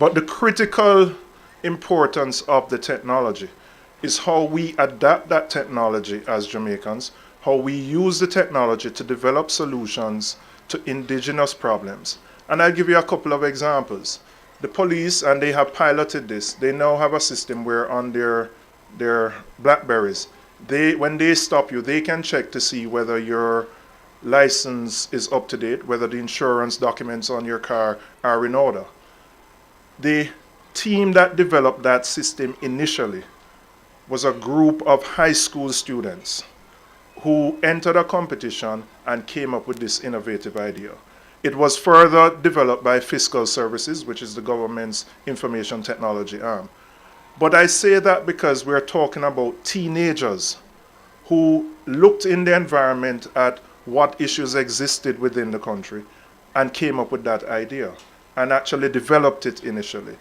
But the critical importance of the technology is how we adapt that technology as Jamaicans, how we use the technology to develop solutions to indigenous problems. And I'll give you a couple of examples. The police, and they have piloted this, they now have a system where on their Blackberries, when they stop you, they can check to see whether your license is up to date, whether the insurance documents on your car are in order. The team that developed that system initially was a group of high school students who entered a competition and came up with this innovative idea. It was further developed by Fiscal Services, which is the government's information technology arm. But I say that because we're talking about teenagers who looked in the environment at what issues existed within the country and came up with that idea and actually developed it initially.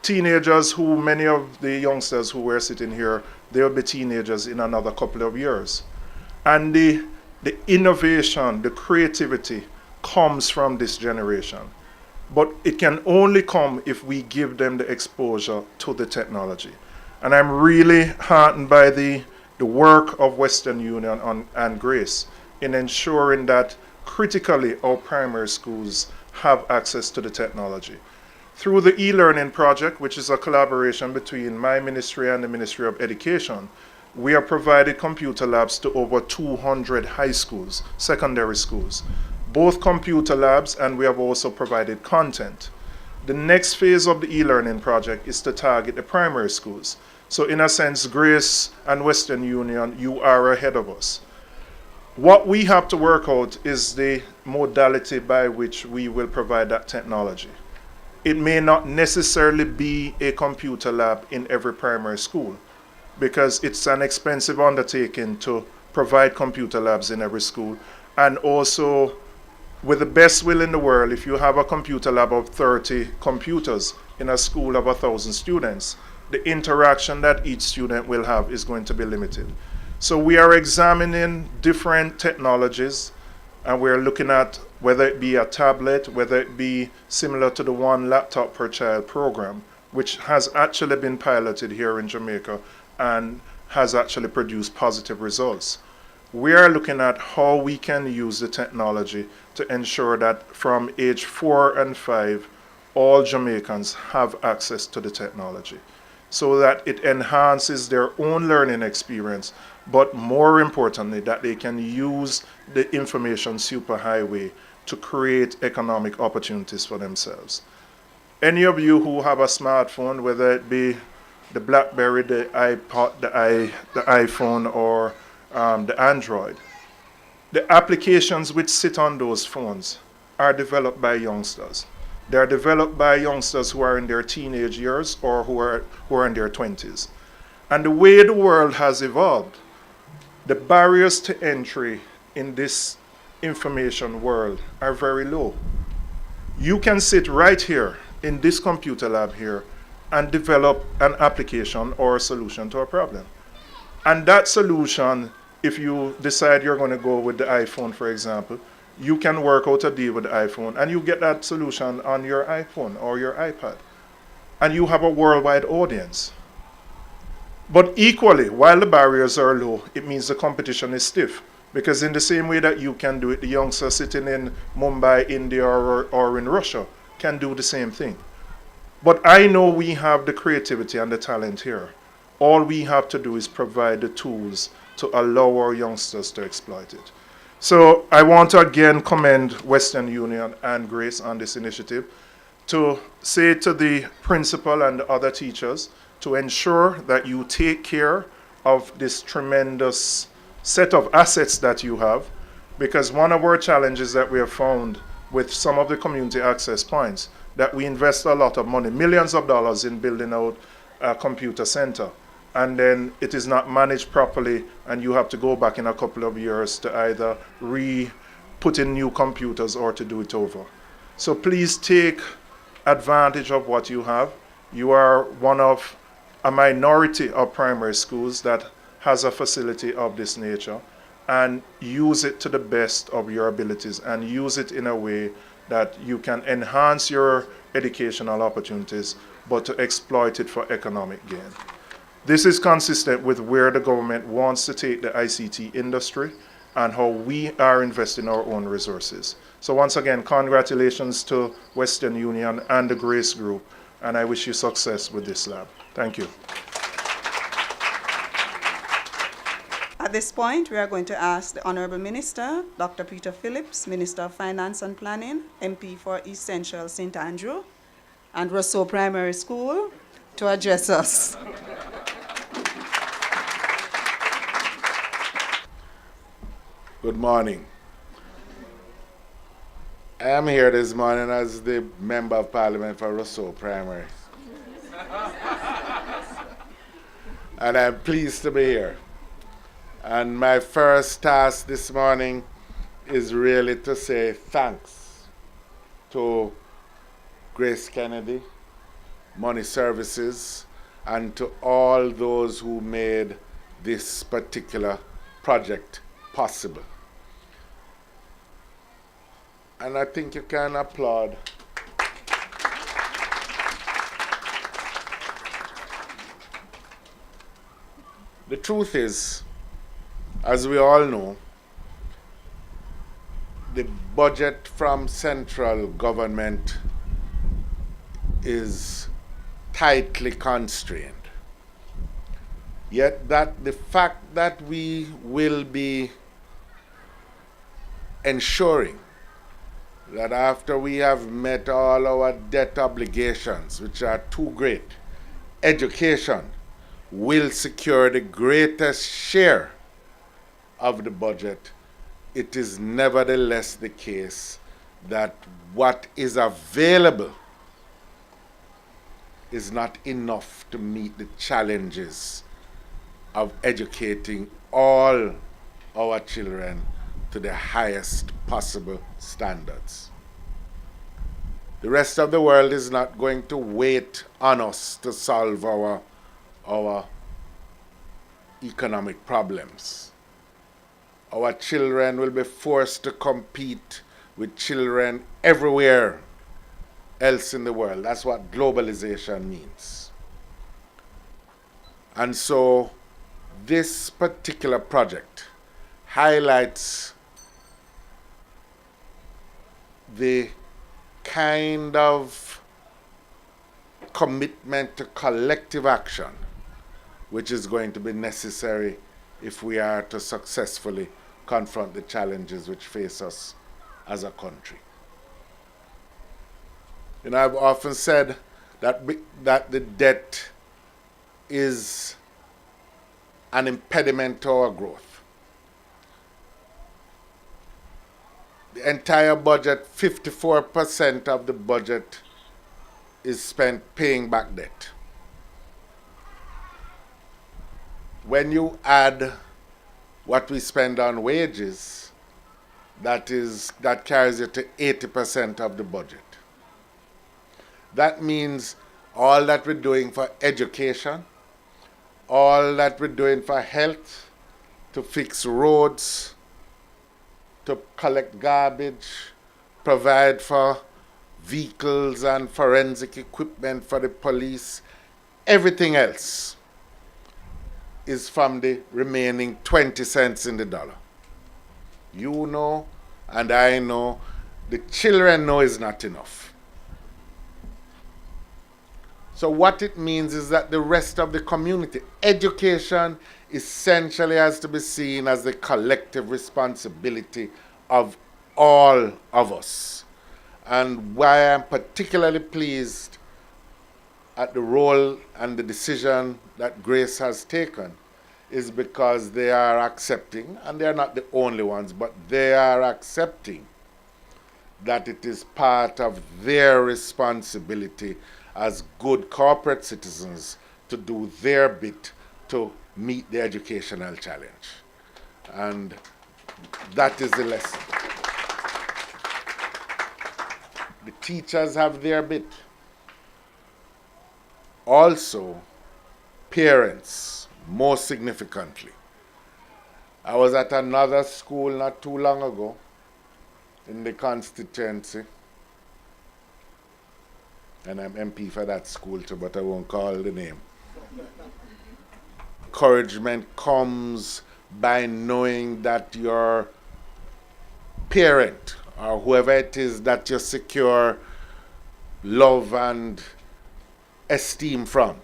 Teenagers who, many of the youngsters who were sitting here, they'll be teenagers in another couple of years. And the innovation, the creativity comes from this generation. But it can only come if we give them the exposure to the technology. And I'm really heartened by the work of Western Union and Grace in ensuring that critically our primary schools have access to the technology. Through the e-learning project, which is a collaboration between my ministry and the Ministry of Education, we have provided computer labs to over 200 high schools, secondary schools, both computer labs, and we have also provided content. The next phase of the e-learning project is to target the primary schools. So in a sense, Grace and Western Union, you are ahead of us. What we have to work out is the modality by which we will provide that technology. It may not necessarily be a computer lab in every primary school, because it's an expensive undertaking to provide computer labs in every school. And also, with the best will in the world, if you have a computer lab of 30 computers in a school of 1,000 students, the interaction that each student will have is going to be limited. So we are examining different technologies, and we're looking at whether it be a tablet, whether it be similar to the one laptop per child program, which has actually been piloted here in Jamaica and has actually produced positive results. We are looking at how we can use the technology to ensure that from age 4 and 5, all Jamaicans have access to the technology, so that it enhances their own learning experience, but more importantly, that they can use the information superhighway to create economic opportunities for themselves. Any of you who have a smartphone, whether it be the BlackBerry, the iPod, the iPhone, or the Android, the applications which sit on those phones are developed by youngsters. They are developed by youngsters who are in their teenage years or who are in their 20s. And the way the world has evolved, the barriers to entry in this information world are very low. You can sit right here in this computer lab here and develop an application or a solution to a problem. And that solution, if you decide you're going to go with the iPhone, for example, you can work out a deal with the iPhone and you get that solution on your iPhone or your iPad. And you have a worldwide audience. But equally, while the barriers are low, it means the competition is stiff. Because in the same way that you can do it, the youngster sitting in Mumbai, India, or in Russia can do the same thing. But I know we have the creativity and the talent here. All we have to do is provide the tools to allow our youngsters to exploit it. So I want to again commend Western Union and Grace on this initiative, to say to the principal and the other teachers to ensure that you take care of this tremendous set of assets that you have, because one of our challenges that we have found with some of the community access points, that we invest a lot of money, millions of dollars, in building out a computer center, and then it is not managed properly, and you have to go back in a couple of years to either put in new computers or to do it over. So please take advantage of what you have. You are one of a minority of primary schools that has a facility of this nature, and use it to the best of your abilities, and use it in a way that you can enhance your educational opportunities, but to exploit it for economic gain. This is consistent with where the government wants to take the ICT industry and how we are investing our own resources. So once again, congratulations to Western Union and the Grace Group, and I wish you success with this lab. Thank you. At this point, we are going to ask the Honourable Minister, Dr. Peter Phillips, Minister of Finance and Planning, MP for East Central St. Andrew and Rousseau Primary School, to address us. Good morning. I am here this morning as the Member of Parliament for Rousseau Primary. And I'm pleased to be here. And my first task this morning is really to say thanks to GraceKennedy Money Services and to all those who made this particular project possible. And I think you can applaud. The truth is, as we all know, the budget from central government is tightly constrained. Yet the fact that we will be ensuring that after we have met all our debt obligations, which are too great, education will secure the greatest share of the budget, it is nevertheless the case that what is available is not enough to meet the challenges of educating all our children to the highest possible standards. The rest of the world is not going to wait on us to solve our economic problems. Our children will be forced to compete with children everywhere else in the world. That's what globalization means. And so this particular project highlights the kind of commitment to collective action which is going to be necessary if we are to successfully confront the challenges which face us as a country. You know, I've often said that the debt is an impediment to our growth. The entire budget, 54% of the budget is spent paying back debt. When you add what we spend on wages, that carries it to 80% of the budget. That means all that we're doing for education, all that we're doing for health, to fix roads, to collect garbage, provide for vehicles and forensic equipment for the police, everything else is from the remaining 20 cents in the dollar. You know, and I know, the children know is not enough. So what it means is that the rest of the community, education essentially has to be seen as the collective responsibility of all of us. And why I'm particularly pleased at the role and the decision that Grace has taken is because they are accepting, and they are not the only ones, but they are accepting that it is part of their responsibility as good corporate citizens to do their bit to meet the educational challenge. And that is the lesson. The teachers have their bit. Also, parents, most significantly. I was at another school not too long ago in the constituency, and I'm MP for that school too, but I won't call the name. Encouragement comes by knowing that your parent or whoever it is that you secure love and esteem from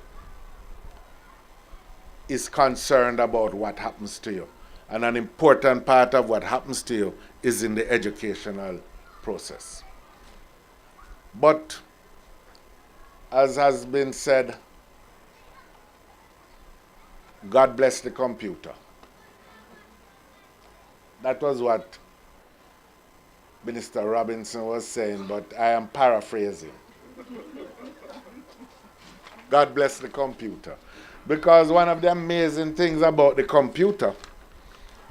is concerned about what happens to you. And an important part of what happens to you is in the educational process. But, as has been said, God bless the computer. That was what Minister Robinson was saying, but I am paraphrasing. God bless the computer. Because one of the amazing things about the computer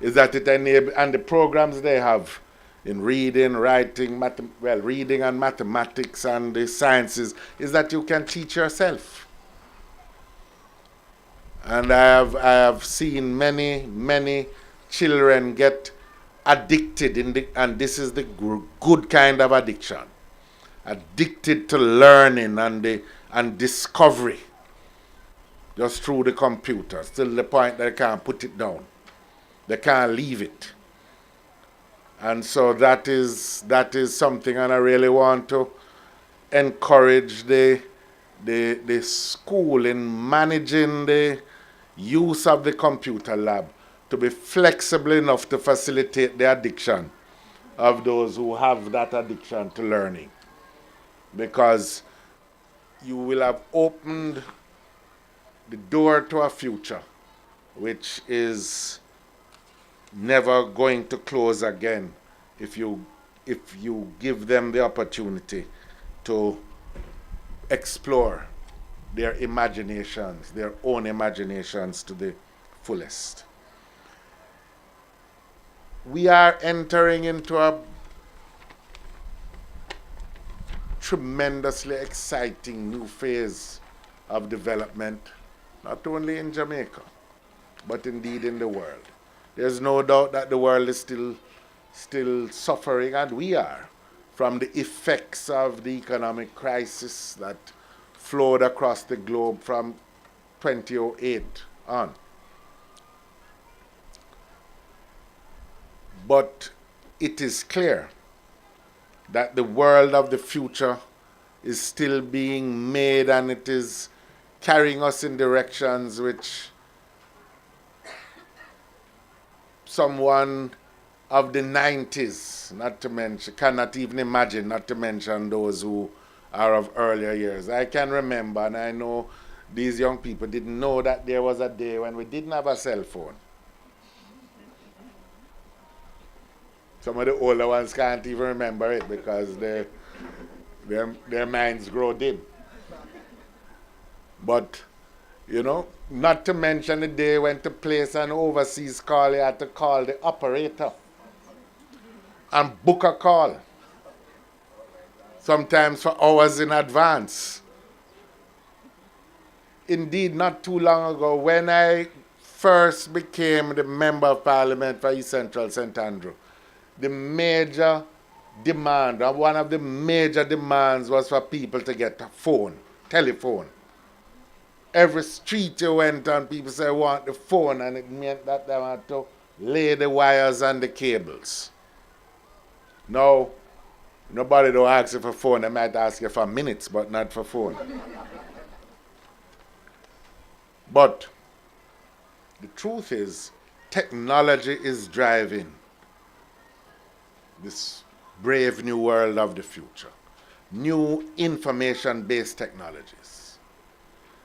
is that it enables, and the programs they have in reading, writing, reading and mathematics and the sciences, is that you can teach yourself. And I have seen many children get addicted and this is the good kind of addiction. Addicted to learning and discovery just through the computer, till the point that they can't put it down. They can't leave it. And so that is something, and I really want to encourage the school in managing the use of the computer lab to be flexible enough to facilitate the addiction of those who have that addiction to learning. Because you will have opened the door to a future which is never going to close again if you give them the opportunity to explore their imaginations, their own imaginations to the fullest. We are entering into a tremendously exciting new phase of development, not only in Jamaica, but indeed in the world. There's no doubt that the world is still suffering, and we are, from the effects of the economic crisis that flowed across the globe from 2008 on. But it is clear that the world of the future is still being made, and it is carrying us in directions which someone of the 90s, not to mention, cannot even imagine, not to mention those who are of earlier years. I can remember, and I know these young people didn't know that there was a day when we didn't have a cell phone. Some of the older ones can't even remember it because their minds grow dim. But, you know, not to mention the day when to place an overseas call, you had to call the operator and book a call, sometimes for hours in advance. Indeed, not too long ago, when I first became the Member of Parliament for East Central St. Andrew, the major demand, or one of the major demands, was for people to get a phone, telephone. Every street you went on, people said, I want the phone, and it meant that they had to lay the wires and the cables. Now, nobody don't ask you for phone. They might ask you for minutes, but not for phone. But the truth is, technology is driving this brave new world of the future. New information-based technologies.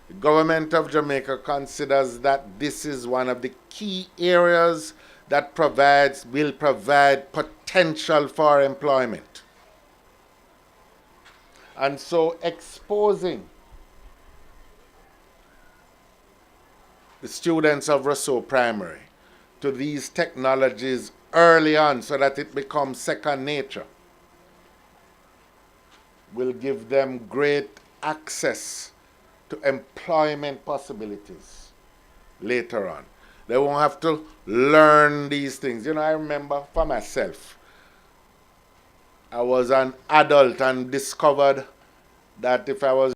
The government of Jamaica considers that this is one of the key areas that will provide potential for employment. And so exposing the students of Rousseau Primary to these technologies early on so that it becomes second nature will give them great access to employment possibilities later on. They won't have to learn these things. You know, I remember for myself, I was an adult and discovered that if I was